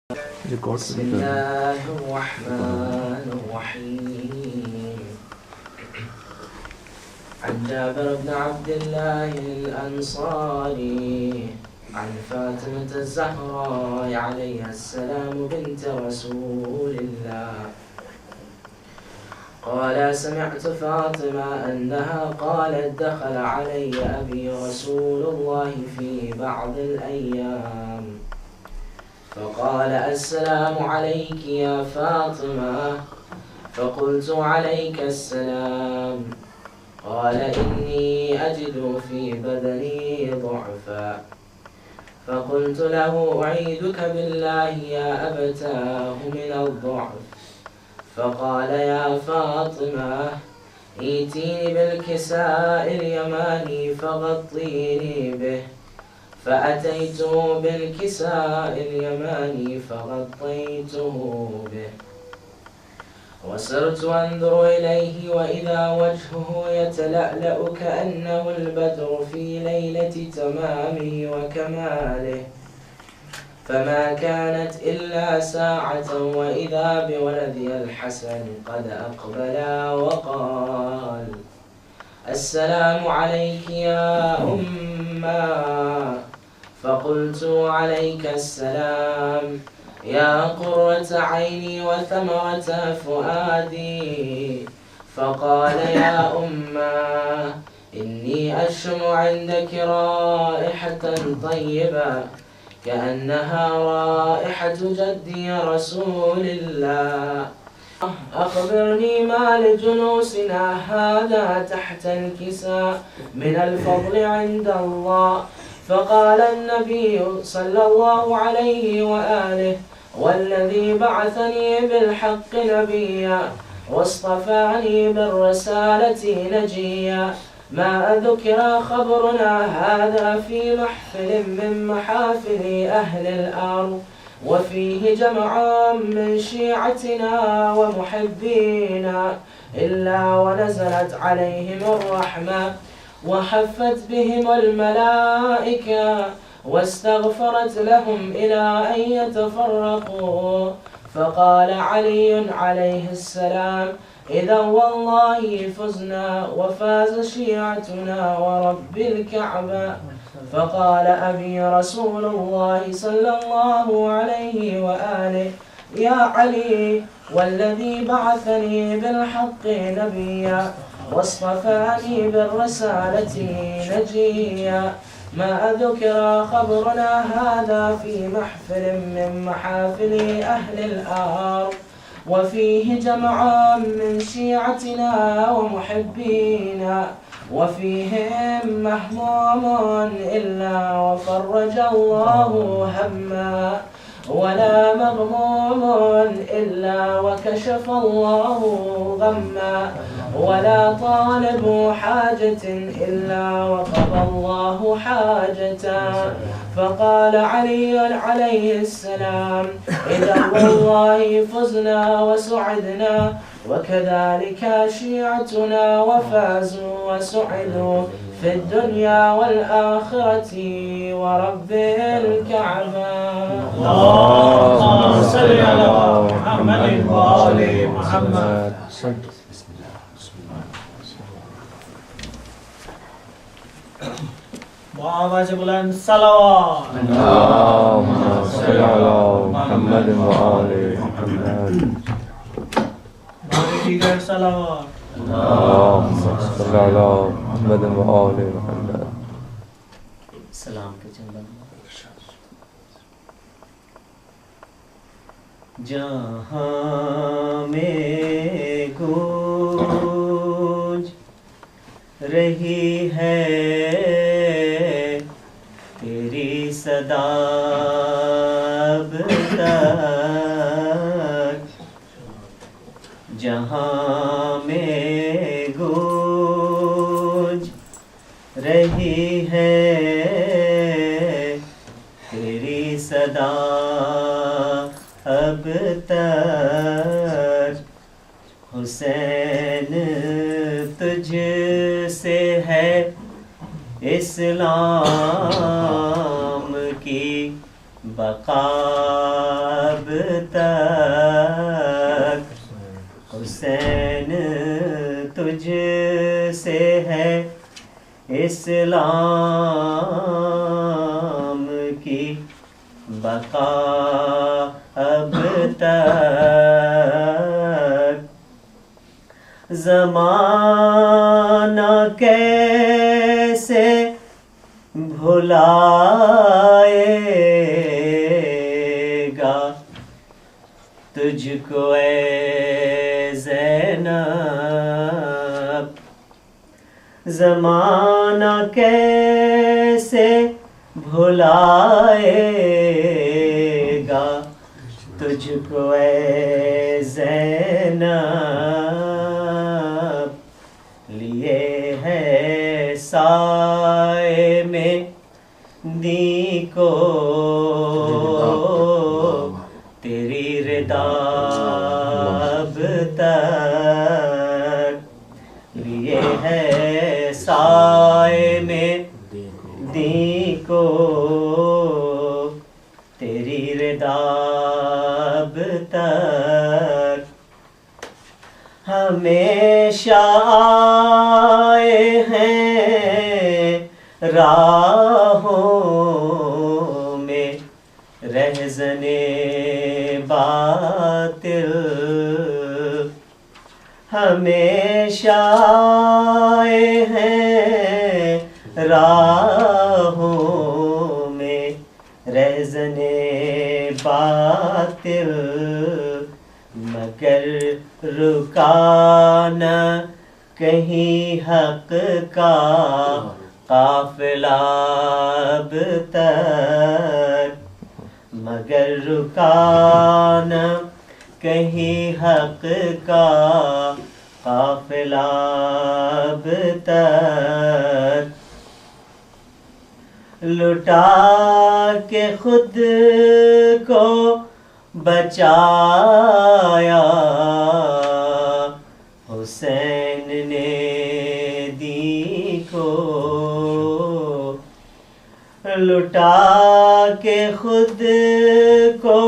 بسم الله الرحمن الرحيم. عن جابر بن عبد الله الأنصاري عن فاطمة الزهراء عليها السلام بنت رسول الله قال: سمعت فاطمة أنها قالت: دخل علي أبي رسول الله في بعض الأيام فقال: السلام عليك يا فاطمة. فقلت: عليك السلام. قال: إني أجد في بدني ضعفا. فقلت له: أعيذك بالله يا أبتاه من الضعف. فقال: يا فاطمة، ائتيني بالكساء اليماني فغطيني به. فأتيته بالكساء اليماني فغطيته به، وسرت أنظر إليه وإذا وجهه يتلألأ كأنه البدر في ليلة تمامه وكماله. فما كانت إلا ساعة وإذا بولدي الحسن قد أقبلا وقال: السلام عليك يا أمّا. فقلت: عليك السلام يا قرة عيني وثمرة فؤادي. فقال: يا أمّا، إني أشم عندك رائحة طيبة كأنها رائحة جدي رسول الله. أخبرني ما لجلوسنا هذا تحت الكساء من الفضل عند الله. فقال النبي صلى الله عليه وآله: والذي بعثني بالحق نبيا واصطفاني بالرسالة نجيا، ما ذكر خبرنا هذا في محفل من محافل أهل الأرض، وفيه جمع من شيعتنا ومحبينا، إلا ونزلت عليهم الرحمة وحفت بهم الملائكة واستغفرت لهم إلى أن يتفرقوا. فقال علي عليه السلام: إذا والله فزنا وفاز شيعتنا ورب الكعبة. فقال أبي رسول الله صلى الله عليه وآله: يا علي، والذي بعثني بالحق نبيا واصطفاني بالرسالة نجيا، ما ذكر خبرنا هذا في محفل من محافل أهل الأرض، وفيه جمع من شيعتنا ومحبينا، وفيهم مهموم إلا وفرج الله هما، ولا مغموم إلا وكشف الله غما، ولا طالب حاجة إلا وقضى الله حاجته. فقال علي عليه السلام: إذا والله فزنا وسعدنا، وكذلك شيعتنا وفازوا وسعدوا في الدنيا والآخرة ورب الكعبة. اللهم صل على محمد وآل محمد. آواز بلند صلوات. اللهم صل على محمد وآل محمد. دیگر صلوات. اللهم صل على محمد وآل محمد. سلام کے چندن جہاں میں گونج رہی ہے تیری صدا اب تک، جہاں میں گونج رہی ہے تیری صدا اب تک، حسین تجھ سے ہے اسلام کی بقا اب تک حسین تجھ سے ہے اسلام کی بقا اب تک زمانہ کیسے بھلائے گا تجھ کو اے زینب زمانہ کیسے بھلائے گا تجھ کو اے زینب لیے ہے سائے میں دی کو تیری رضا اب تک لیے ہے سائے میں دی کو تیری رضا اب تک ہمیشہ آئے ہیں راہوں میں رہزن باطل ہمیشہ آئے ہیں راہوں میں رہزن باطل مگر رکا نہ کہیں حق کا قافلہ اب تک مگر رکا نہ کہیں حق کا قافلہ اب تک لٹا کے خود کو بچایا حسین نے دی کو لٹا کے خود کو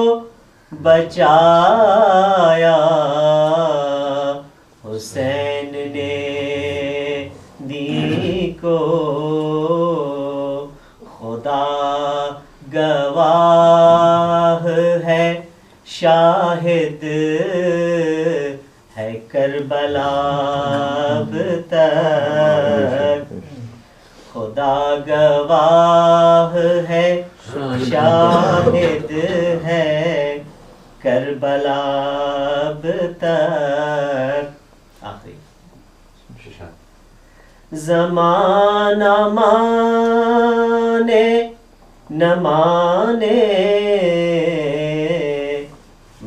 بچایا حسین نے دی کو خدا گواہ ہے شاہد ہے کربلا اب تک خدا گواہ ہے شاہد ہے کربلا اب تک آخری زمانہ مانے نہ مانے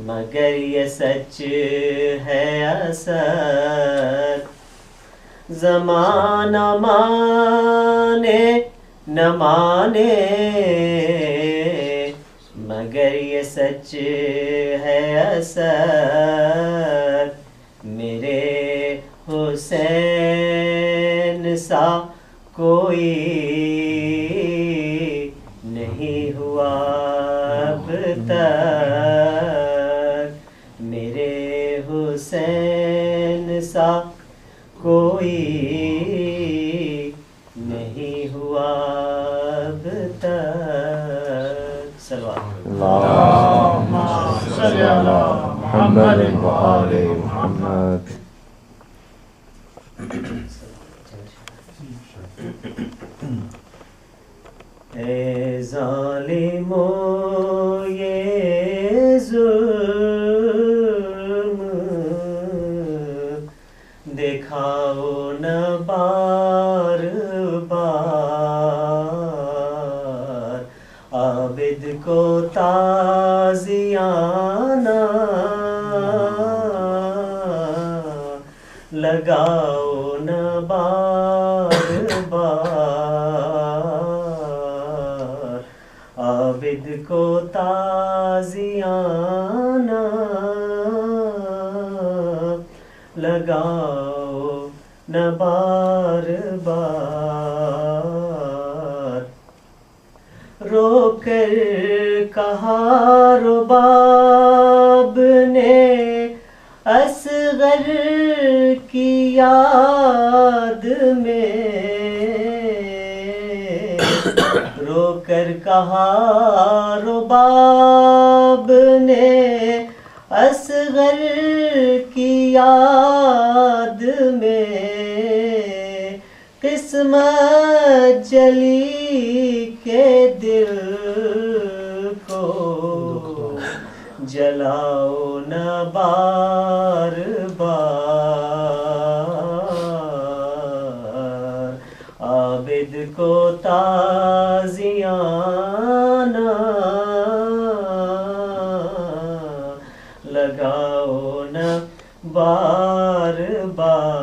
مگر یہ سچ ہے اصل زمانہ مانے نہ مانے مگر یہ سچ ہے اصل میرے حسین سا کوئی نہیں ہوا اب تک میرے حسین سا کوئی نہیں ہوا اب تک صلوات اللهم صل على محمد وآل محمد اے ظالموں یہ ظلم دکھاؤ نہ بار بار عابد کو تازیانہ لگاؤ نہ بار بار عابد کو تازیانہ لگاؤ نہ بار بار رو کر کہا رباب نے اصغر کی یاد میں، رو کر کہا رباب نے اصغر کی یاد میں، قسمت جلی کے دل کو جلاؤ نہ بار بار، عابد کو تازیانہ لگاؤ نہ بار بار۔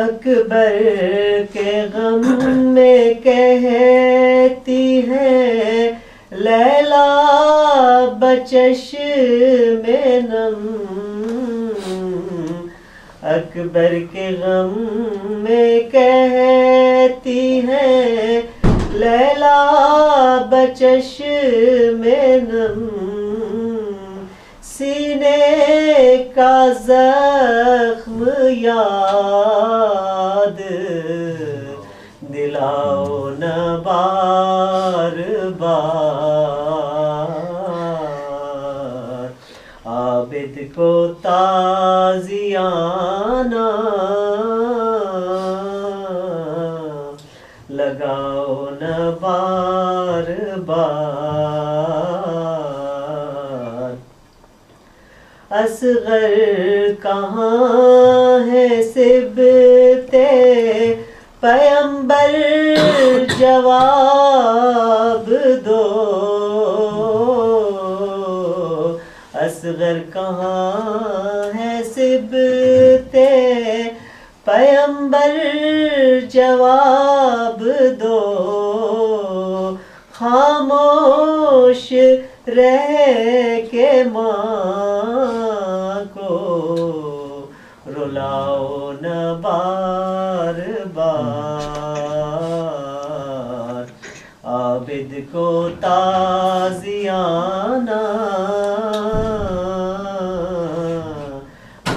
اکبر کے غم میں کہتی ہے لیلا بچشم نم، اکبر کے غم میں کہتی ہے لیلا بچشم نم، سینے کا زخم یاد دلاؤ نہ بار بار، عابد کو تازیانہ لگاؤ نہ بار بار۔ اصغر کہاں ہے سبتے پیمبر جواب دو، اصغر کہاں ہے سبتے پیمبر جواب دو، خاموش رہ کے ماں کو رلاؤ نہ بار بار، عابد کو تازیانہ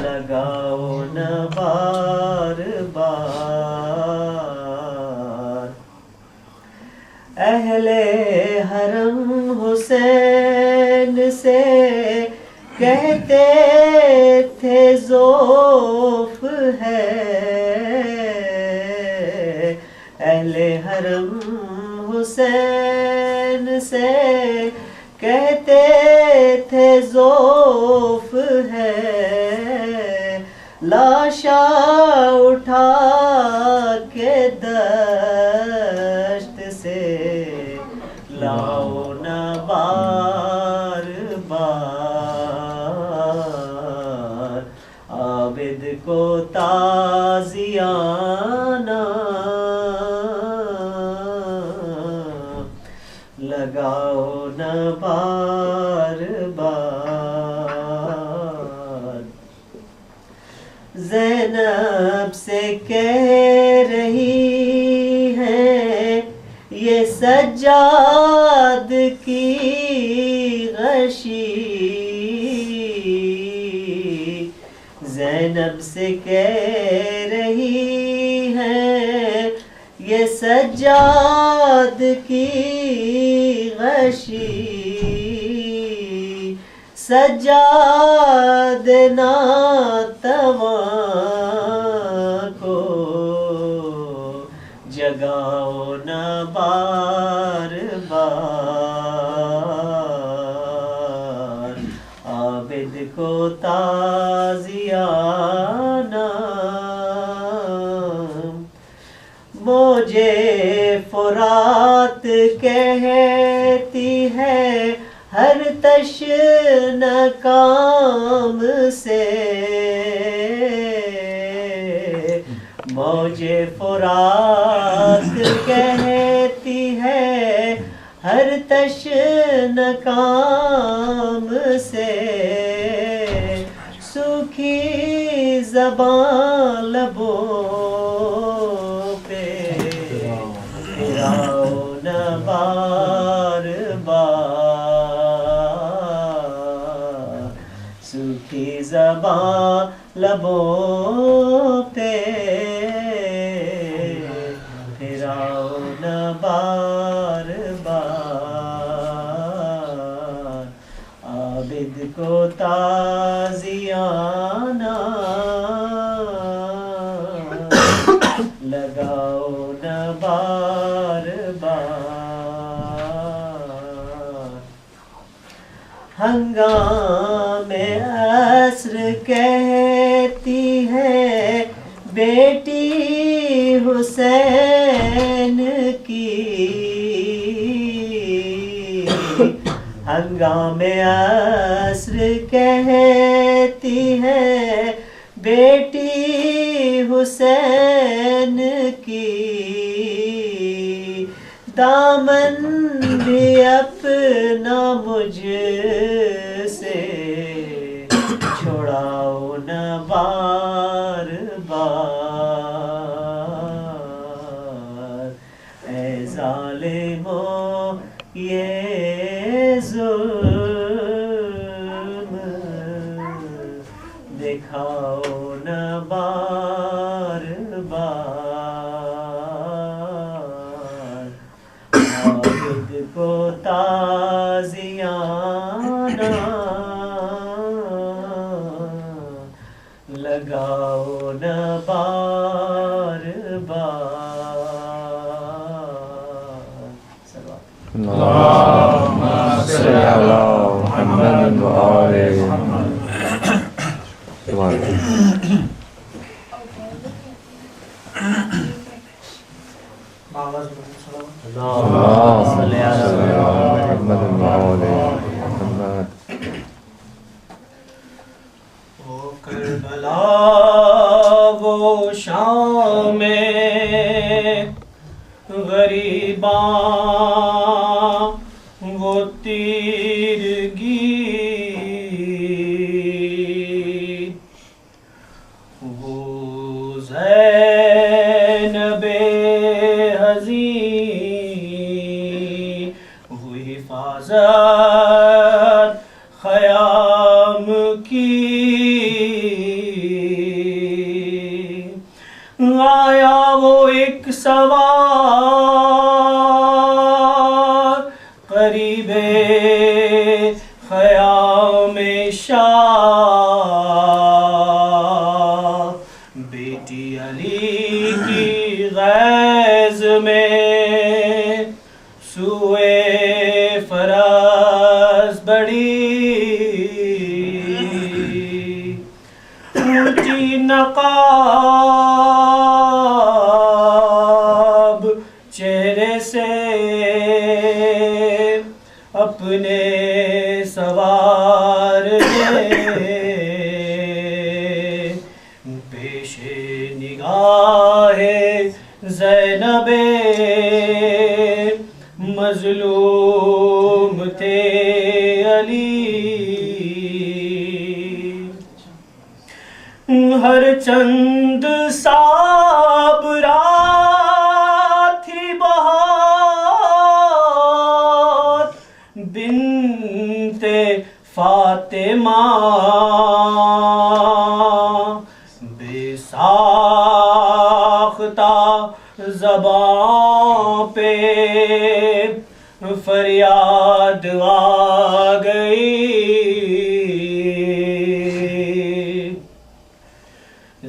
لگاؤ نہ بار بار۔ اہل حرم حسین سے کہتے تھے ذوف ہے، اہل حرم حسین سے کہتے تھے ذوف ہے، لاشا اٹھا کے دشت سے لاؤ نہ بار بار، عابد کو تازیانہ لگاؤ نہ بار بار۔ زینب سے کہہ رہی ہے یہ سجاد کی غشی، زینب سے کہہ رہی ہے یہ سجاد کی غشی، سجاد ناتواں کو جگاؤ نہ بار بار، عابد کو تازیانہ موجے فرات کہتی ہے ہر تشنہ کام سے، موجے فرات کہتی ہے ہر تشنہ کام سے، سوکھی زبان لبوں پہ بار بار سوکھی زبان لبوں پہ پھراؤ نہ بار بار عابد کو تازیانہ لگاؤ نہ بار بار ہنگام عصر کہتی ہے بیٹی حسین کی ہنگام عصر کہتی ہے بیٹی حسین کی دامن بھی اپنا مجھ سے چھڑاؤ نہ بار بار اے ظالموں یہ ظلم دکھاؤ نہ بار بار عابد کو تازیانہ لگاؤ نہ بار بار اللهم صل على محمد وآل محمد. اللهم صل على محمد وآل محمد. وہ کربلا وہ شام غریباں وہ تیرگی وہ زینب حزین وہ حفاظت خیام کی آیا وہ ایک سوار قریب خیام شاہ بیٹی علی کی غیظ میں سوئے فرس بڑی اونچی نقاب چہرے سے اپنے سوار پیش نگاہ زینب مظلوم تھے علی ہر چند صابرات تھی بہت بنت فاطمہ بے ساختہ زبان پہ فریاد آ گئی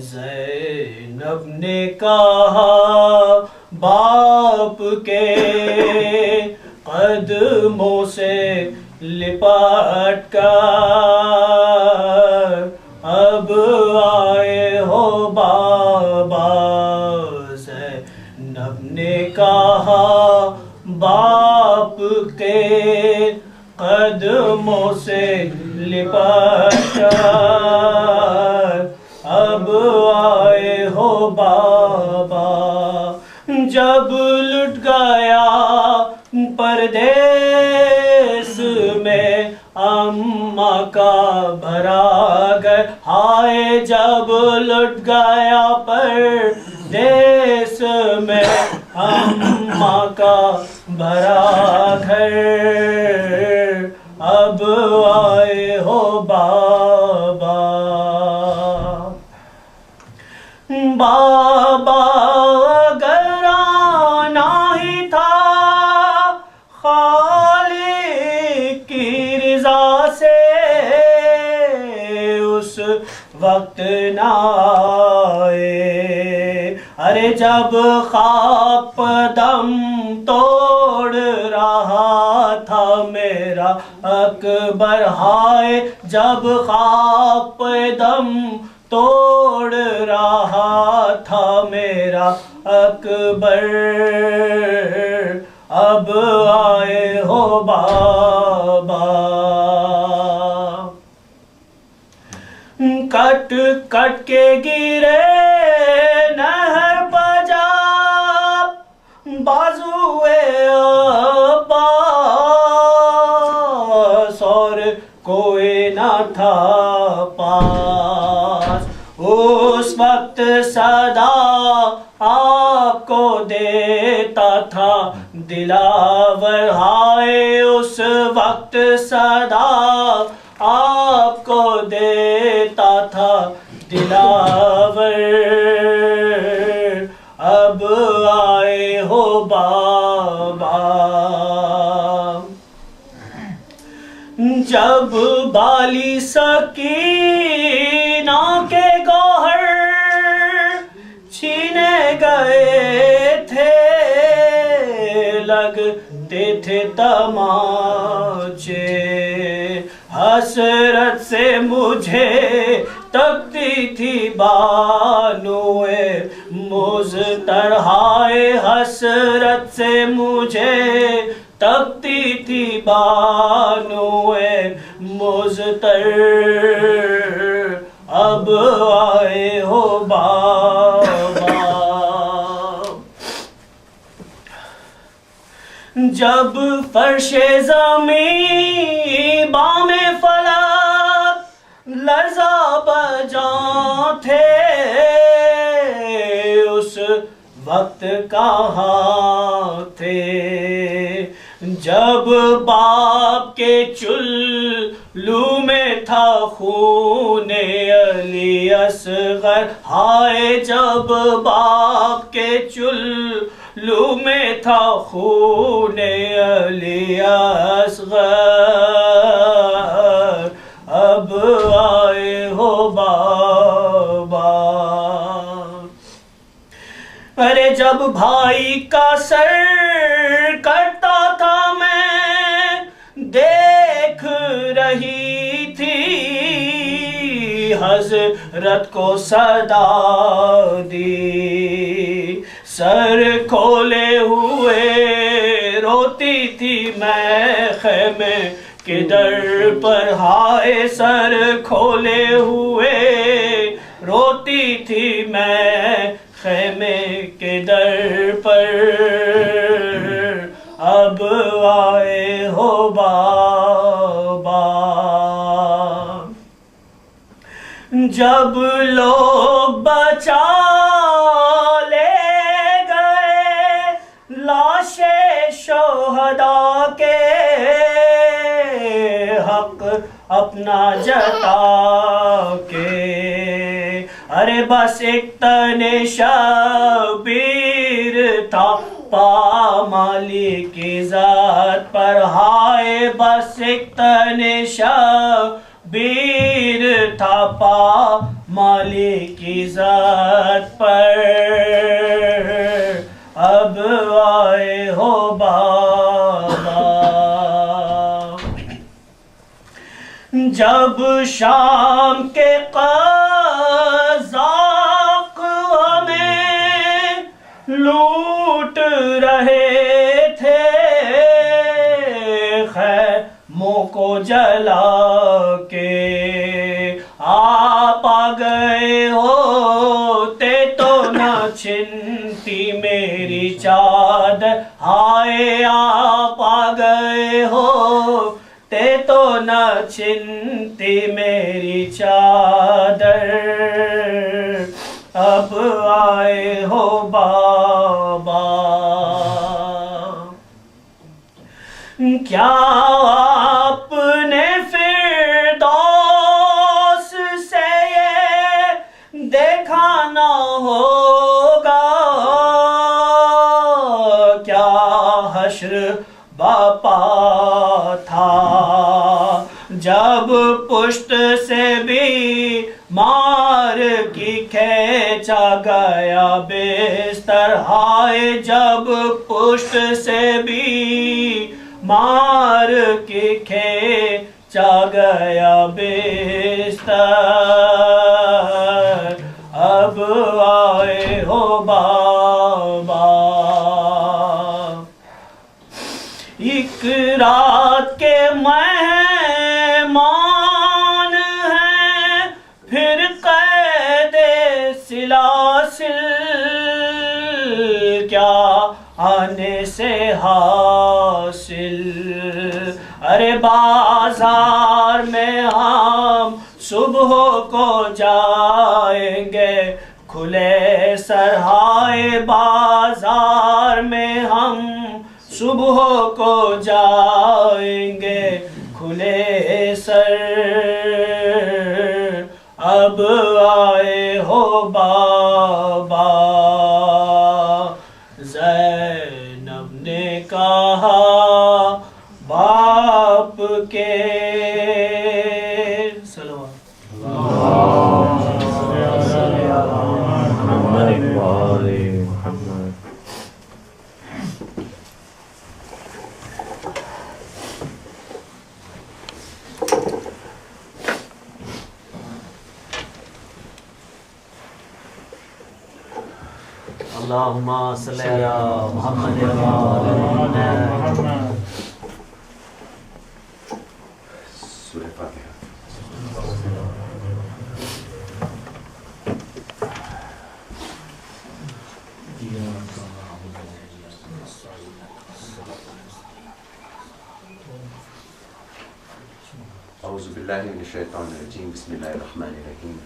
زینب نے کہا باپ کے قدموں سے لپٹ کر اب آئے ہو بابا زینب نے کہا باپ کے قدموں سے لپٹ کر اب آئے ہو بابا جب لٹ گیا پردیس میں اماں کا بھرا گئے ہائے جب لٹ گیا پردیس میں اماں کا بھرا گھر اب آئے ہو بابا بابا اگر آنا ہی تھا خالق کی رضا سے اس وقت نہ آئے ارے جب خواب دم توڑ رہا تھا میرا اکبر ہائے جب خواب دم توڑ رہا تھا میرا اکبر اب آئے ہو بابا کٹ کٹ کے گرے نہر بجا بازوئے عباس اور کوئی نہ تھا پاس اس وقت صدا آپ کو دیتا تھا دلاور ہائے اس وقت صدا آپ کو دیتا تھا دلاور اب آئے ہو بابا جب بالی سکینہ کے گوہر چھینے گئے تھے لگتے تھے تماچے حسرت سے مجھے تکتی تھی بانوئے مزتر ہائے حسرت سے مجھے تکتی تھی بانوئے مزتر اب آئے ہو بابا جب فرش زمین بام فلک لرزا بجاں تھے اس وقت کہاں تھے جب باپ کے چلو میں تھا خون علی اصغر ہائے جب باپ کے چلو میں تھا خون علی اصغر اب آئے ہو بابا ارے جب بھائی کا سر کٹتا تھا میں دیکھ رہی تھی حضرت کو صدا دی سر کھولے ہوئے روتی تھی میں خیمے کے در پر ہائے سر کھولے ہوئے روتی تھی میں خیمے کے در پر اب آئے ہو بابا جب لوگ بچا لے گئے لاشیں شہداء کے حق اپنا جتا کے ارے بس ایک تن شبیر تھا پامالی کی ذات پر ہائے بس ایک تن شبیر تھا پامالی کی ذات پر اب آئے ہو بابا جب شام کے قذاق ہمیں لوٹ رہے تھے خیموں کو جلا کے آپ آ گئے ہوتے تو نہ چھنتی میری چادر ہائے آپ آ گئے ہوتے تو نہ چھنتی میری چادر اب آئے ہو بابا حشر باپا تھا، جب پشت سے بھی مار کی کھینچا گیا بستر، ہائے جب پشت سے بھی مار کی کھینچا گیا بستر، اب آئے ہو بابا۔ ایک رات کے مہمان ہیں، پھر قید سلاسل، کیا آنے سے حاصل؟ ارے بازار میں ہم صبح کو جائیں گے کھلے سر، ہائے بازار میں ہم صبح کو جائیں گے کھلے سر، اب آئے ہو بابا۔ زینب نے کہا باپ کے اللہم صلی علی محمد و آل محمد۔ سورہ فاتحہ۔ اعوذ باللہ من الشیطان الرجیم، بسم اللہ الرحمن الرحیم۔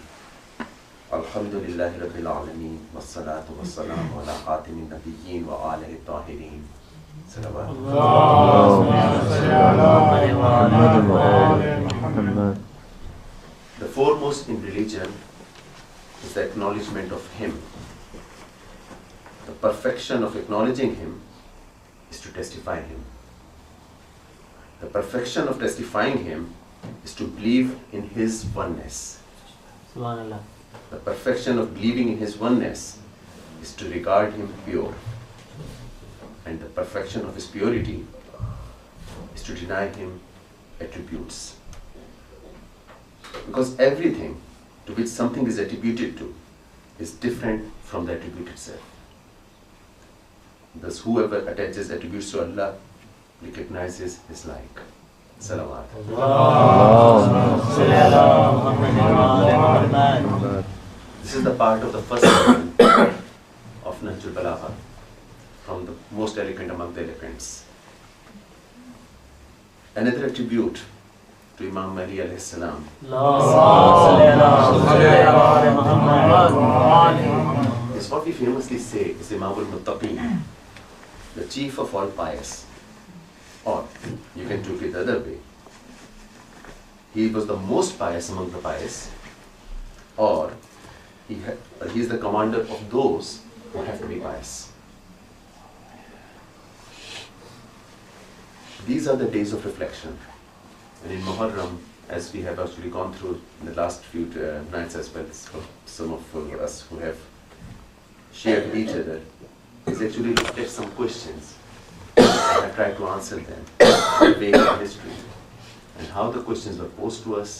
الحمد للہ رب العالمین، والصلاة والسلام علی خاتم النبیین وآلہ الطاہرین، صلوات اللہ۔ The foremost in religion is the acknowledgement of Him. The perfection of acknowledging Him is to testify Him. The perfection of testifying Him is to believe in His oneness. سبحان اللہ۔ The perfection of believing in His oneness is to regard Him pure. And the perfection of His purity is to deny Him attributes. Because everything to which something is attributed to is different from the attribute itself. Thus, whoever attaches attributes to Allah recognizes His like. Salawat. This is the part of the first section of Nahjul Balagha, from the most eloquent among the eloquents. Another attribute to Imam Ali alayhi salam is what we famously say is Imam al-Muttaqin, the chief of all pious. Or you can take it the other way. He was the most pious among the pious, or he is the commander of those who have to be pious. These are the days of reflection. And in Muharram, as we have actually gone through in the last few nights as well, some of us who have shared with each other, is actually looked at some questions and I tried to answer them in the way of history, and how the questions were posed to us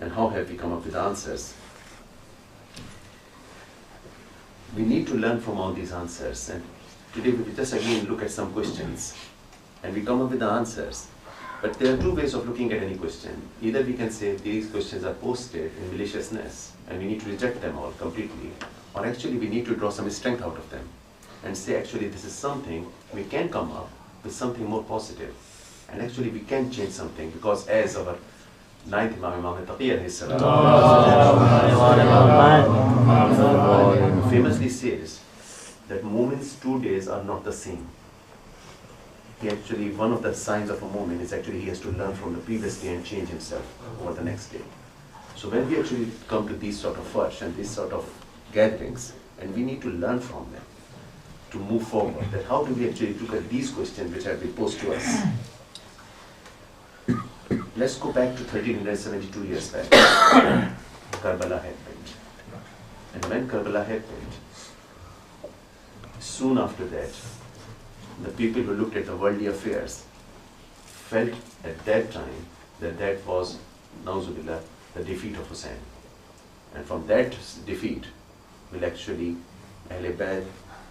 and how have we come up with answers. We need to learn from all these answers, and today we will just again look at some questions and we come up with the answers. But there are two ways of looking at any question. Either we can say these questions are posted in maliciousness and we need to reject them all completely, or actually we need to draw some strength out of them and say actually this is something we can come up with something more positive, and actually we can change something, because as our ninth Imam, Imam Taqi alayhi salam famously says that moments 2 days are not the same. He actually, one of the signs of a moment is actually he has to learn from the previous day and change himself over the next day. So when we actually come to these sort of first and these sort of gatherings, and we need to learn from them. to move forward, that how do we actually look at these questions which have been posed to us. Let's go back to 1372 years back. Karbala happened. And when Karbala happened, soon after that, the people who looked at the worldly affairs felt at that time that that was, Nauzubillah, the defeat of Hussein. And from that defeat will actually Ahl Bayt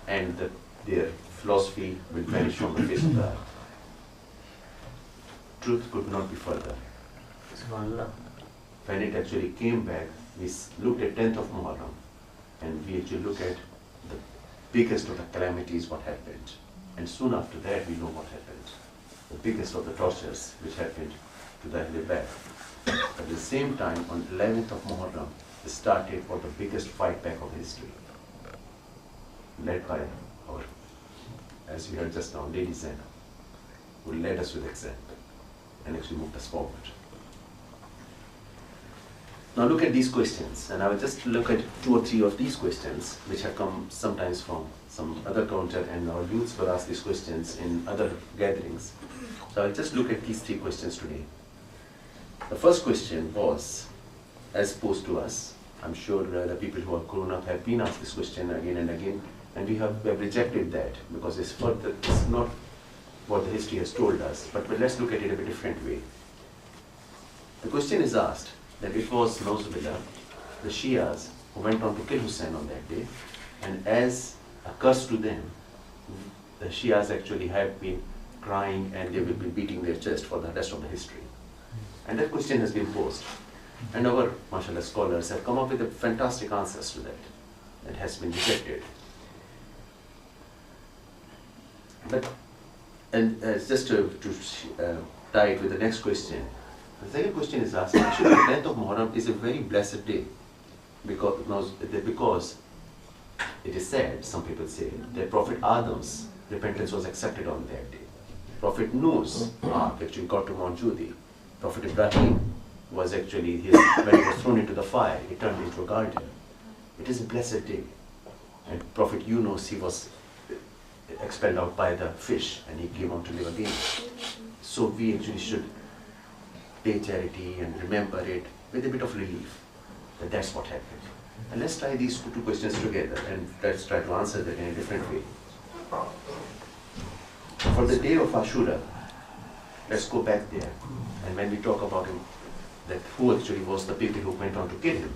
and their philosophy will vanish from the face of the earth. Truth could not be further. Subhanallah. When it actually came back, we looked at 10th of Muharram and we actually look at the biggest of the calamities what happened. And soon after that we know what happened. The biggest of the tortures which happened to the Ahl Bayt. At the same time, on 11th of Muharram, it started for the biggest fight back of history. Led by our, as we heard just now, Lady Zainab, who led us with example and actually moved us forward. Now look at these questions, and I will just look at 2 or 3 of these questions which have come sometimes from some other counter, and our youths were asked these questions in other gatherings. So I'll just look at these 3 questions today. The first question was, as posed to us, I'm sure the people who have grown up have been asked this question again and again, and we have rejected that because it's not what the history has told us, but let's look at it in a different way. The question is asked that it was, Nauzubillah, the Shias who went on to kill Hussein on that day, and as a curse to them, the Shias actually have been crying and they will be beating their chest for the rest of the history. And that question has been posed. And our, mashallah, scholars have come up with fantastic answers to that. It has been rejected. But, and just to tie it with the next question, the second question is asked, actually the 10th of Muharram is a very blessed day because it is said, some people say, that Prophet Adam's repentance was accepted on that day. Prophet Noah's ark actually got to Mount Judi. Prophet Ibrahim was actually, when he was thrown into the fire, he turned into a garden. It is a blessed day. And Prophet Yunus, he was expelled out by the fish and he came on to live again. So we actually should pay charity and remember it with a bit of relief that that's what happened. And let's try these 2 questions together and let's try to answer them in a different way. For the day of Ashura, let's go back there. And when we talk about him, that who actually was the people who went on to kill him,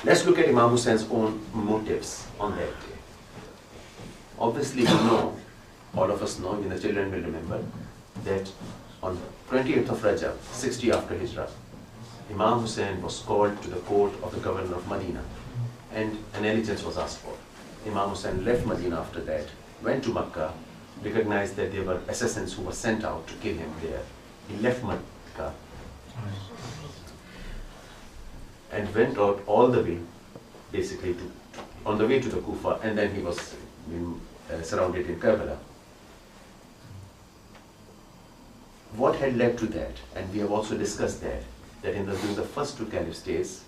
let's look at Imam Hussein's own motives on that day. Obviously we know, all of us know, even the children will remember, that on 28th of Rajab, 60 after Hijrah, Imam Hussein was called to the court of the governor of Medina and an allegiance was asked for. Imam Hussein left Medina after that, went to Makkah, recognized that there were assassins who were sent out to kill him there. He left Makkah and went out all the way, basically on the way to the Kufa, and then he was surrounded in Karbala. What had led to that? And we have also discussed that during the first 2 caliphs' days,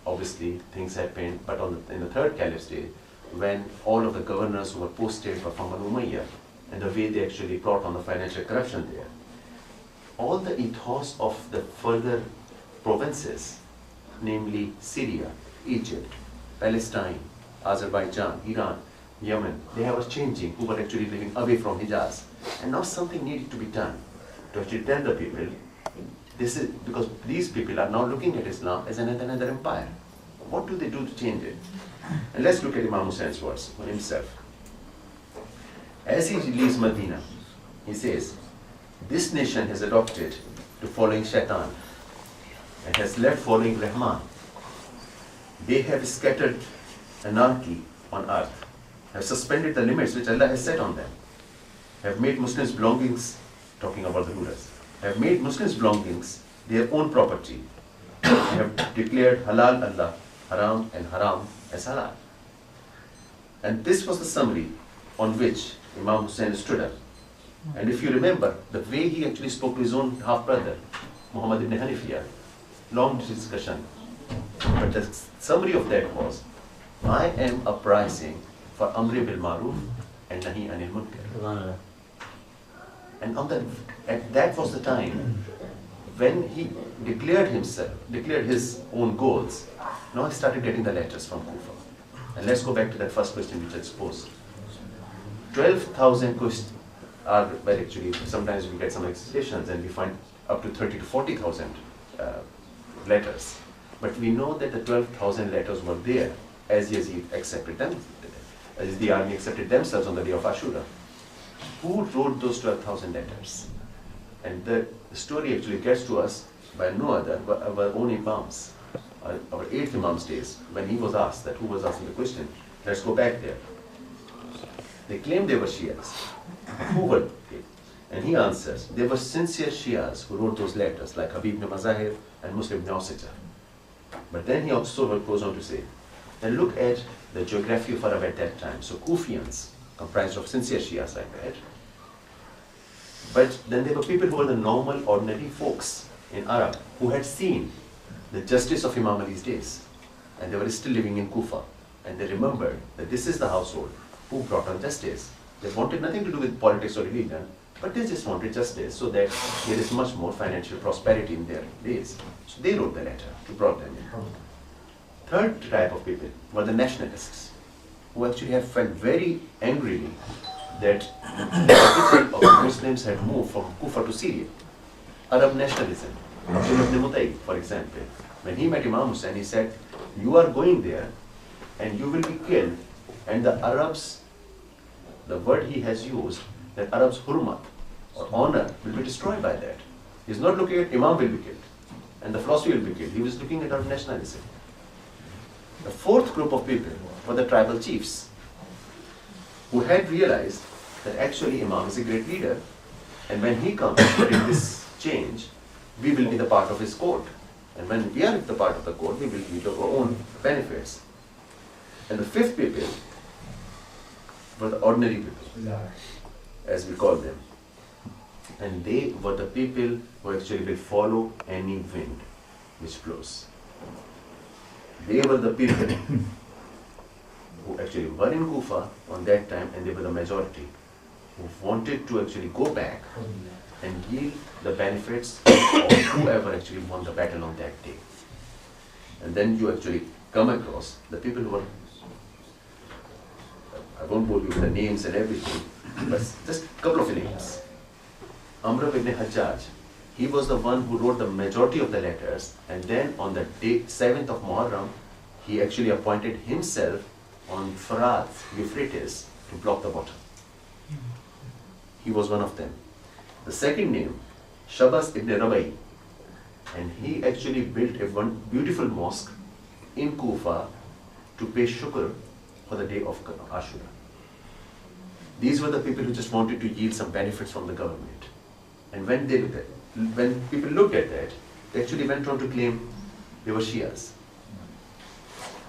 obviously things happened, but in the 3rd caliph's day, when all of the governors who were posted were from Banu Umayyah, and the way they actually brought on the financial corruption there, all the ethos of the further provinces, namely Syria, Egypt, Palestine, Azerbaijan, Iran, Yemen, they were changing, who were actually living away from Hijaz. And now something needed to be done to actually tell the people, this is because these people are now looking at Islam as another empire. What do they do to change it? And let's look at Imam Hussein's words on himself. As he leaves Medina, he says, this nation has adopted to following Shaitan and has left following Rahman. They have scattered anarchy on earth, have suspended the limits which Allah has set on them, have made Muslims' belongings, talking about the rulers, have made Muslims' belongings their own property, and have declared halal Allah, haram and haram as halal. And this was the summary on which Imam Hussein stood up. And if you remember, the way he actually spoke to his own half-brother, Muhammad ibn Hanifiyah, long discussion. But the summary of that was, I am uprising for Amri bil Maruf and Nahi Anil Munkar. Subhanallah. And that was the time when he declared his own goals. Now he started getting the letters from Kufa. And let's go back to that first question which I posed. 12,000 questions are, well actually, sometimes we get some excitations and we find up to 30 to 40,000 letters. But we know that the 12,000 letters were there as Yazid accepted them, as the army accepted themselves on the day of Ashura. Who wrote those 12,000 letters? And the story actually gets to us by no other but our own Imams, our 8th Imam's days, when he was asked that, who was asking the question, let's go back there. They claimed they were Shias. Who were they? And he answers, they were sincere Shias who wrote those letters, like Habib ibn Mazahir and Muslim ibn Awsija. But then he also goes on to say, and look at the geography of Arab at that time. So Kufians, comprised of sincere Shias like that. But then there were people who were the normal, ordinary folks in Arab who had seen the justice of Imam Ali's days. And they were still living in Kufa. And they remembered that this is the household who brought on justice. They wanted nothing to do with politics or religion, but they just wanted justice so that there is much more financial prosperity in their days. So they wrote the letter to brought them in. Third type of people were the nationalists, who actually have felt very angrily that the capital of Muslims had moved from Kufa to Syria. Arab nationalism. Ibn Mutayy, for example, when he met Imam Hussain, he said, you are going there and you will be killed. And the Arabs, the word he has used, that Arabs' hurmat, or honor, will be destroyed by that. He's not looking at Imam will be killed and the philosophy will be killed. He was looking at Arab nationalism. The fourth group of people were the tribal chiefs, who had realized that actually Imam is a great leader, and when he comes to bring this change, we will be the part of his court. And when we are the part of the court, we will get our own benefits. And the fifth people were the ordinary people, as we call them. And they were the people who actually will follow any wind which blows. They were the people who actually were in Kufa on that time, and they were the majority who wanted to actually go back and yield the benefits of whoever actually won the battle on that day. And then you actually come across the people who were, I won't bore you with the names and everything, but just a couple of names. Amr ibn Hajjaj, he was the one who wrote the majority of the letters, and then on the day 7th of Muharram, he actually appointed himself on Farat, Euphrates, to block the water. He was one of them. The second name, Shabas ibn Rabai, and he actually built a one beautiful mosque in Kufa to pay shukr for the day of Ashura. These were the people who just wanted to yield some benefits from the government. And when people looked at that, they actually went on to claim they were Shias.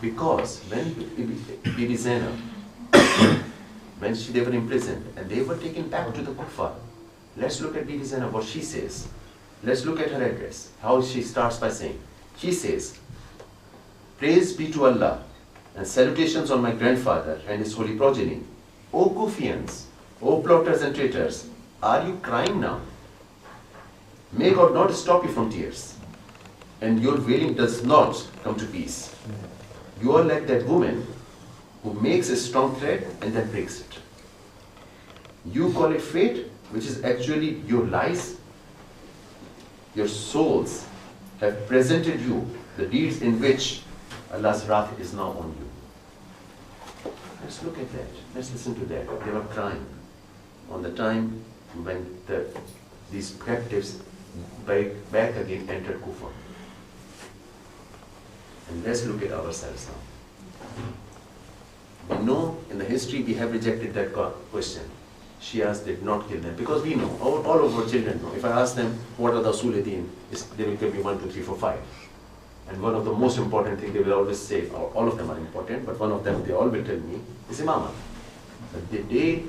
Because when Bibi Zainab, when they were imprisoned and they were taken back to the Kufa, let's look at Bibi Zainab, what she says. Let's look at her address, how she starts by saying. She says, praise be to Allah and salutations on my grandfather and his holy progeny. O Kufians, O plotters and traitors, are you crying now? May God not stop you from tears, and your wailing does not come to peace. You are like that woman who makes a strong thread and then breaks it. You call it fate, which is actually your lies. Your souls have presented you the deeds in which Allah's wrath is now on you. Let's look at that. Let's listen to that. They were crying on the time when these captives back again entered Kufa. And let's look at ourselves now. We know in the history we have rejected that question. Shias did not kill them because we know, all of our children know. If I ask them what are the Usul-e-Din, they will tell me 1, 2, 3, 4, 5. And one of the most important things they will always say, all of them are important, but one of them they all will tell me is Imamah. But the day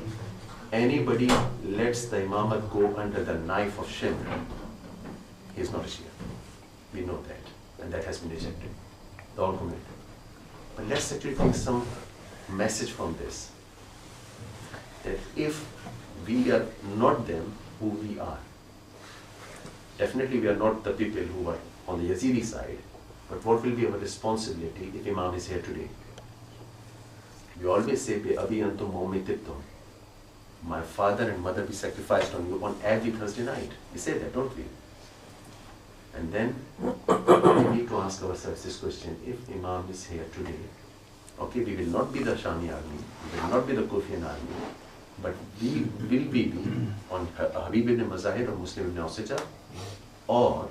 anybody lets the Imamat go under the knife of Shimr, he is not a Shia. We know that, and that has been rejected. The whole community. But let's actually take some message from this, that if we are not them, who we are. Definitely we are not the people who are on the Yazidi side, but what will be our responsibility if Imam is here today? We always say, Abi antum ummi tibtum. My father and mother be sacrificed on you on every Thursday night. We say that, don't we? And then we need to ask ourselves this question: if Imam is here today, okay, we will not be the Shami army, we will not be the Kufian army, but will we be on Habib ibn Mazahir or Muslim ibn Ausija, or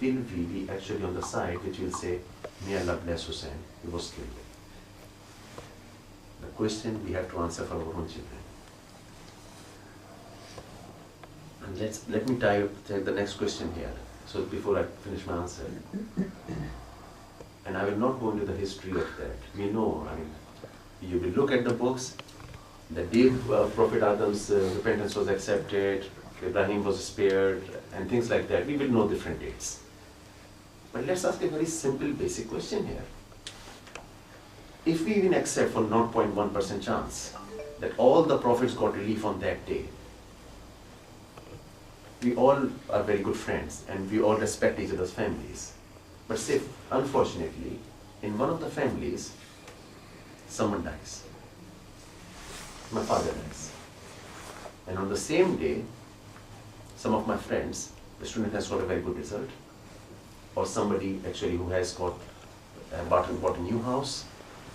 will we be actually on the side which will say, may Allah bless Hussein, he was killed? The question we have to answer for our own children. And let me take the next question here, so before I finish my answer. And I will not go into the history of that. We know, I mean, you will look at the books, the day Prophet Adam's repentance was accepted, Ibrahim was spared, and things like that. We will know different dates. But let's ask a very simple, basic question here. If we even accept for 0.1% chance that all the prophets got relief on that day, we all are very good friends and we all respect each other's families. But say, unfortunately, in one of the families, someone dies. My father dies. And on the same day, some of my friends, the student has got a very good result, or somebody actually who has got bought a new house,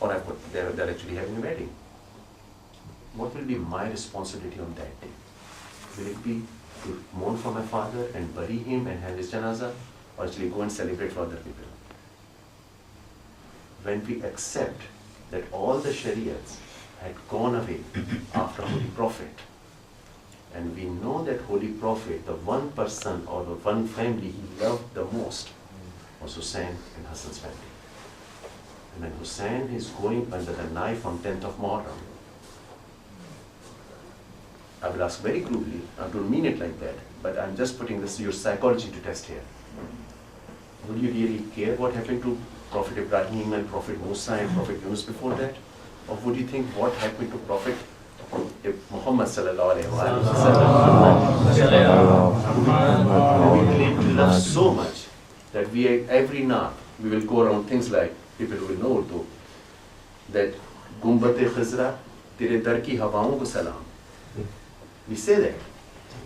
or they're actually having a wedding. What will be my responsibility on that day? Will it be to mourn for my father and bury him and have his janazah, or actually go and celebrate for other people? When we accept that all the shariats had gone away after Holy Prophet, and we know that Holy Prophet, the one person or the one family he loved the most was Hussein and Hassan's family. And when Hussein is going under the knife on 10th of Muharram, I will ask very crudely, I don't mean it like that, but I'm just putting this your psychology to test here. Would you really care what happened to Prophet Ibrahim and Prophet Musa and Prophet Yunus before that? Or would you think what happened to Prophet Muhammad sallallahu alaihi wasallam? We claim to love so much that every night we will go around things like, people will know Urdu, that Gumbat-e Khizra, Tere dar ki hawaon ko salam. We say that.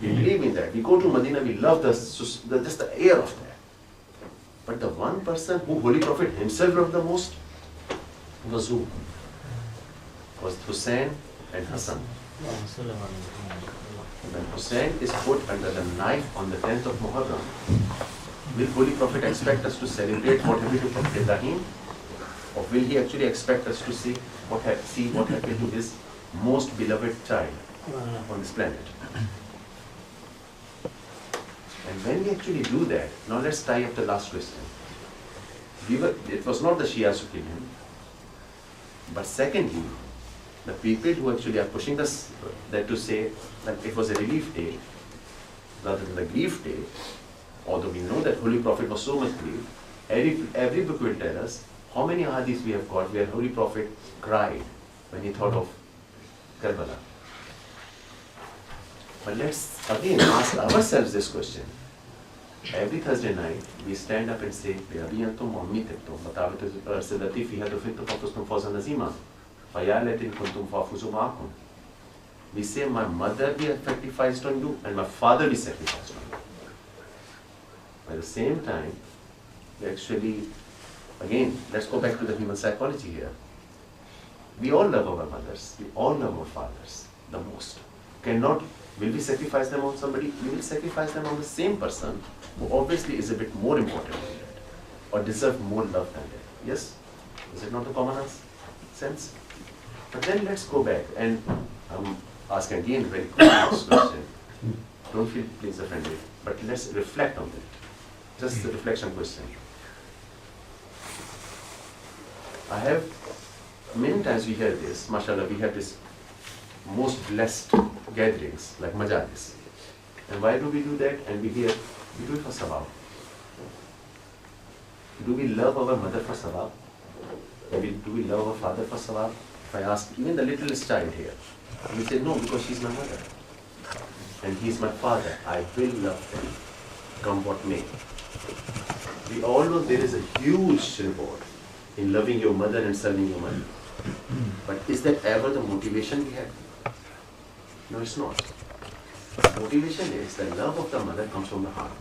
We believe in that. We go to Medina, we love just the air of that. But the one person who Holy Prophet himself loved the most was who? Was Hussein and Hassan. When Hussein is put under the knife on the 10th of Muharram, will Holy Prophet expect us to celebrate what happened to Prophet Ibrahim? Or will he actually expect us to see what happened to his most beloved child on this planet? And when we actually do that, now let's tie up the last question. It was not the Shia's opinion, but secondly, the people who actually are pushing us that to say that it was a relief day rather than the grief day, although we know that Holy Prophet was so much grieved, every book will tell us how many hadiths we have got where Holy Prophet cried when he thought of Karbala. But let's again ask ourselves this question. Every Thursday night, we stand up and say, we say, my mother be sacrificed on you and my father be sacrificed on you. By the same time, we actually, again, let's go back to the human psychology here. We all love our mothers, we all love our fathers the most. Will we sacrifice them on somebody? We will sacrifice them on the same person who obviously is a bit more important than that or deserves more love than that. Yes? Is it not the common sense? But then let's go back and ask again a very quick question. Don't feel please offended, but let's reflect on it. Just the reflection question. I have, many times we hear this, mashallah, we have this most blessed gatherings like majalis. And why do we do that? And we do it for sawab. Do we love our mother for sawab? Do we love our father for sawab? If I ask even the littlest child here, he say, no, because she's my mother. And he's my father. I will love them, come what may. We all know there is a huge reward in loving your mother and serving your mother. But is that ever the motivation we have? No, it's not. The motivation is the love of the mother comes from the heart.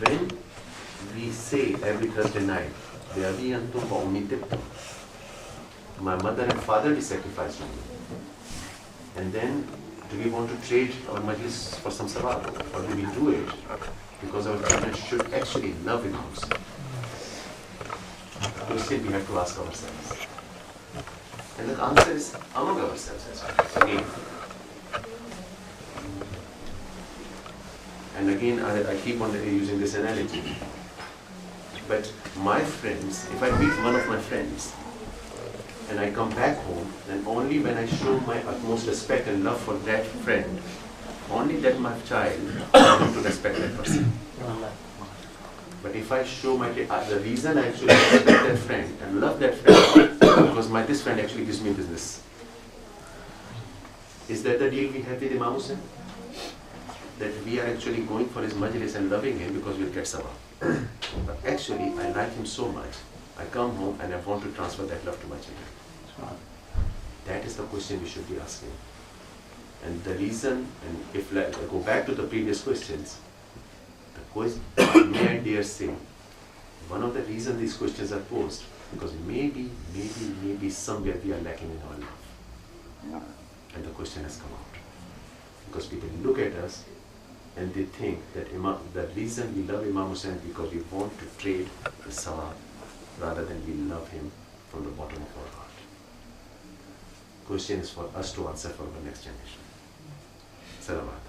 When we say every Thursday night, my mother and father will sacrifice for me. And then, do we want to trade our majlis for some sawab? Or do we do it because our children should actually love Imam Hussain? Question we have to ask ourselves. And the answer is among ourselves as well. Again. And again, I keep on using this analogy. But my friends, if I meet one of my friends and I come back home, then only when I show my utmost respect and love for that friend, only then my child will learn to respect that person. But if I show the reason I actually respect that friend and love that friend, because this friend actually gives me business. Is that the deal we have with Imam Hussain? That we are actually going for his majlis and loving him because we'll get sawab. But actually, I like him so much, I come home and I want to transfer that love to my children. That is the question we should be asking. And the reason, and if I go back to the previous questions, the question, may I dare say, one of the reasons these questions are posed, because maybe somewhere we are lacking in our love. And the question has come out. Because people look at us and they think that the reason we love Imam Hussain is because we want to trade the sawab rather than we love him from the bottom of our heart. Question is for us to answer for the next generation. Salawat.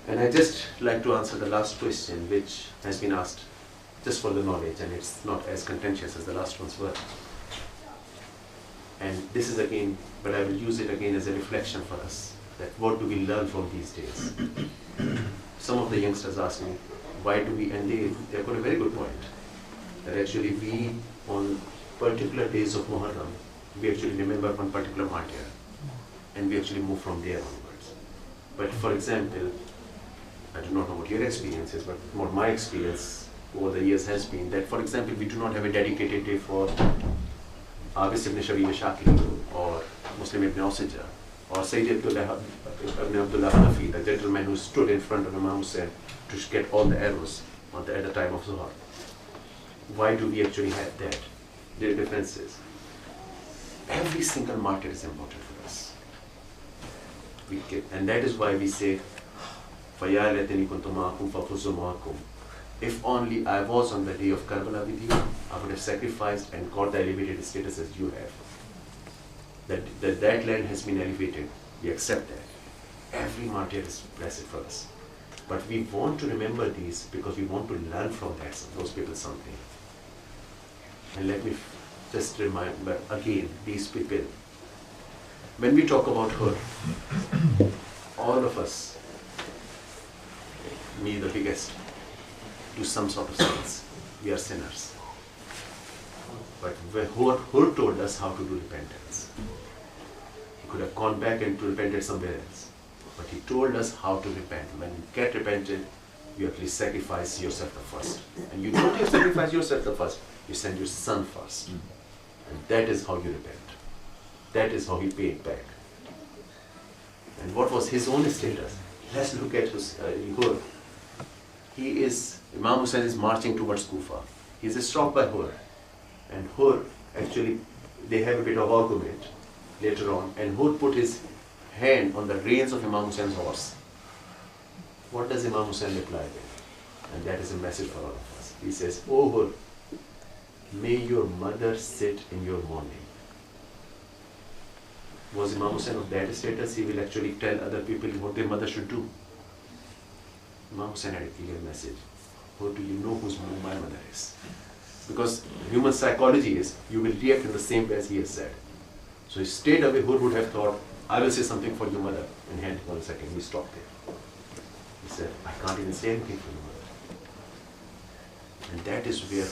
And I just like to answer the last question which has been asked just for the knowledge, and it's not as contentious as the last ones were. And this is again, but I will use it again as a reflection for us, that what do we learn from these days? Some of the youngsters ask me, why do we, and they've got a very good point, that actually we, on particular days of Muharram, we actually remember one particular martyr, and we actually move from there onwards. But for example, I do not know what your experience is, but what my experience over the years has been that, for example, we do not have a dedicated day for Abis ibn Shabib Shakir or Muslim ibn Osija or Sayyid ibn Abdullah Hanafi, the gentleman who stood in front of Imam Hussain to get all the arrows at the time of Zuhar. Why do we actually have that? There are differences. Every single martyr is important for us. And that is why we say, فَيَا لَيْتَنِي كُنْتُ مَعَكُمْ فَفُزُّ مَعَكُمْ. If only I was on the day of Karbala with you, I would have sacrificed and got the elevated status as you have. That land has been elevated. We accept that. Every martyr is blessed for us. But we want to remember these because we want to learn from those people something. And let me just remind again, these people, when we talk about her, all of us, me the biggest, do some sort of sins. We are sinners. But Hur told us how to do repentance. He could have gone back and repented somewhere else. But he told us how to repent. When you get repented, you actually sacrifice yourself the first. And you don't just sacrifice yourself the first, you send your son first. And that is how you repent. That is how he paid back. And what was his own status? Let's look at Hur. Imam Hussain is marching towards Kufa. He is struck by Hur. And Hur, actually, they have a bit of argument later on. And Hur put his hand on the reins of Imam Hussein's horse. What does Imam Hussain reply with? And that is a message for all of us. He says, "O Hur, may your mother sit in your mourning." Was Imam Hussain of that status? He will actually tell other people what their mother should do. Imam Hussain had a clear message. How do you know whose my mother is? Because human psychology is, you will react in the same way as he has said. So he stayed away. Hur would have thought, I will say something for your mother. And hand 1 second, he stopped there. He said, I can't even say anything for your mother. And that is where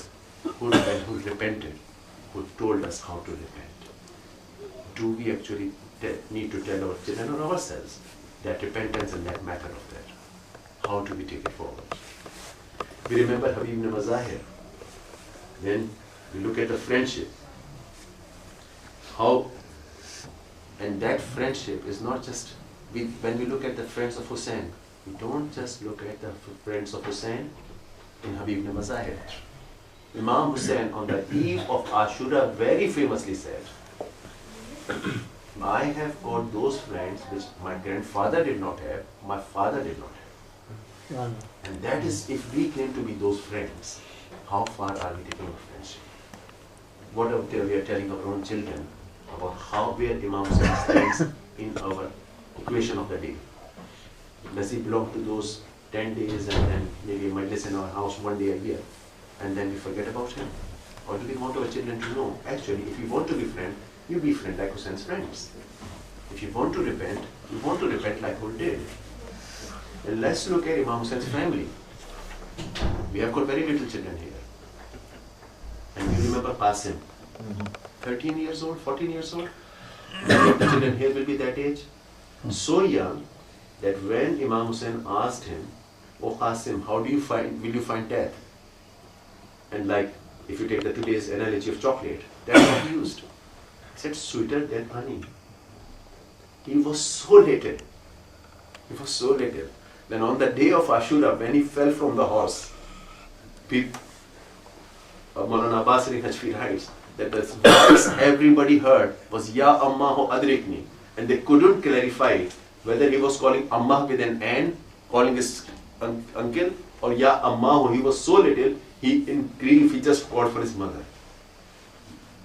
who repented, who told us how to repent. Do we actually need to tell our children or ourselves that repentance and that matter of that? How do we take it forward? We remember Habib ibn Mazahir. When we look at the friendship, how, and that friendship is not just, when we look at the friends of Hussein, we don't just look at the friends of Hussein in Habib ibn Mazahir. Imam Hussein on the eve of Ashura very famously said, I have got those friends which my grandfather did not have, my father did not have. And that is, if we claim to be those friends, how far are we taking our friendship? What are we are telling our own children about where Imam Hussein stands in our equation of the day? Does he belong to those 10 days and then maybe might listen in our house one day a year and then we forget about him? Or do we want our children to know, actually, if you want to be friend, you be friend like Hussein's friends. If you want to repent, you want to repent like who did. And let's look at Imam Hussein's family. We have got very little children here. And you remember Qasim, 13 years old, 14 years old? The children here will be that age. So young that when Imam Hussein asked him, "Oh Qasim, will you find death?" And like, if you take the today's analogy of chocolate, that's what he used. He said, sweeter than honey. He was so little. He was so little. Then on the day of Ashura, when he fell from the horse, Maulana Abbas Ali Najfi writes that the voice everybody heard was Ya Ammahu Adrikni, and they couldn't clarify whether he was calling Ammah with an N, calling his uncle, or Ya Ammahu. He was so little, in grief he just called for his mother.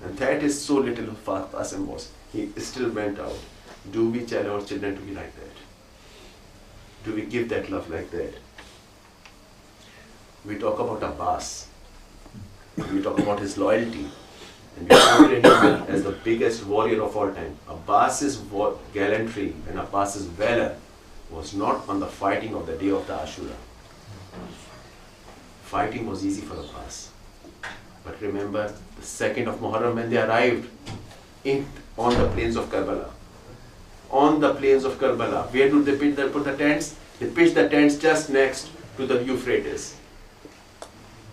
And that is so little Qasim was. He still went out. Do we tell our children to be like that? Do we give that love like that? We talk about Abbas. We talk about his loyalty. And we portray him as the biggest warrior of all time. Abbas's gallantry and Abbas's valor was not on the fighting of the day of the Ashura. Fighting was easy for Abbas. But remember, the 2nd of Muharram, when they arrived on the plains of Karbala. On the plains of Karbala. Where do they put the tents? They pitched the tents just next to the Euphrates.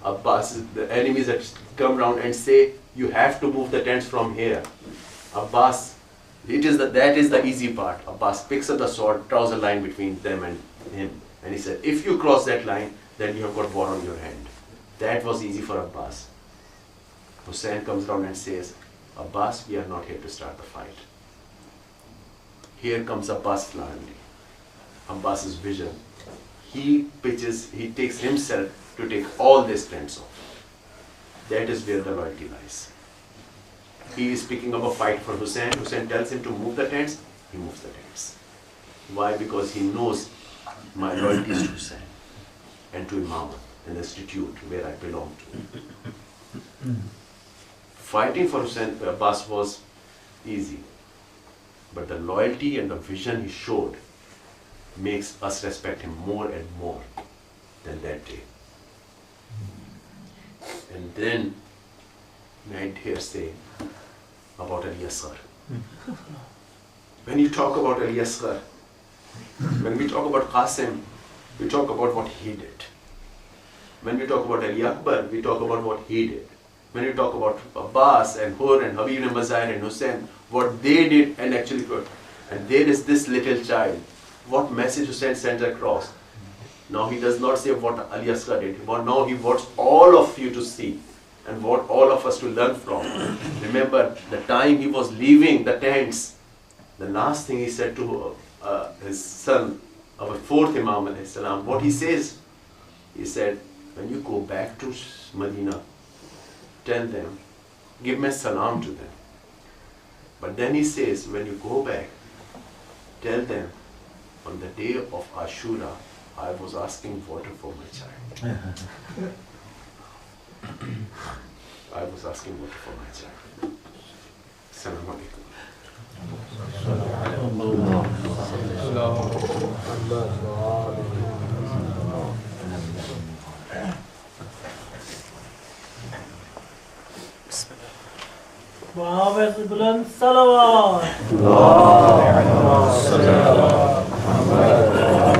Abbas, the enemies had come round and say, you have to move the tents from here. Abbas, that is the easy part. Abbas picks up the sword, draws a line between them and him. And he said, if you cross that line, then you have got war on your hand. That was easy for Abbas. Hussein comes around and says, Abbas, we are not here to start the fight. Here comes Abbas' plan, Abbas's vision. He takes himself to take all these tents off. That is where the loyalty lies. He is picking up a fight for Hussein. Hussein tells him to move the tents. He moves the tents. Why? Because he knows my loyalty is to Hussein and to Imam and the institute where I belong to. Fighting for Hussein Abbas was easy. But the loyalty and the vision he showed makes us respect him more and more than that day. And then, I dare say, about Ali Asghar. When you talk about Ali Asghar, when we talk about Qasim, we talk about what he did. When we talk about Ali Akbar, we talk about what he did. When we talk about Abbas and Hur and Habib ibn Mazahir and Hussein, what they did and actually got. And there is this little child. What message Hussein sends across? Now he does not say what Ali Asghar did, but now he wants all of you to see and what all of us to learn from. Remember, the time he was leaving the tents, the last thing he said to his son, our fourth Imam alayhi salam, what he says, he said, when you go back to Medina, tell them, give my salam to them. But then he says, when you go back, tell them, on the day of Ashura, I was asking water for my child. I was asking water for my child. Assalamu alaikum. وآبس بلند صلوات اللهم صل على محمد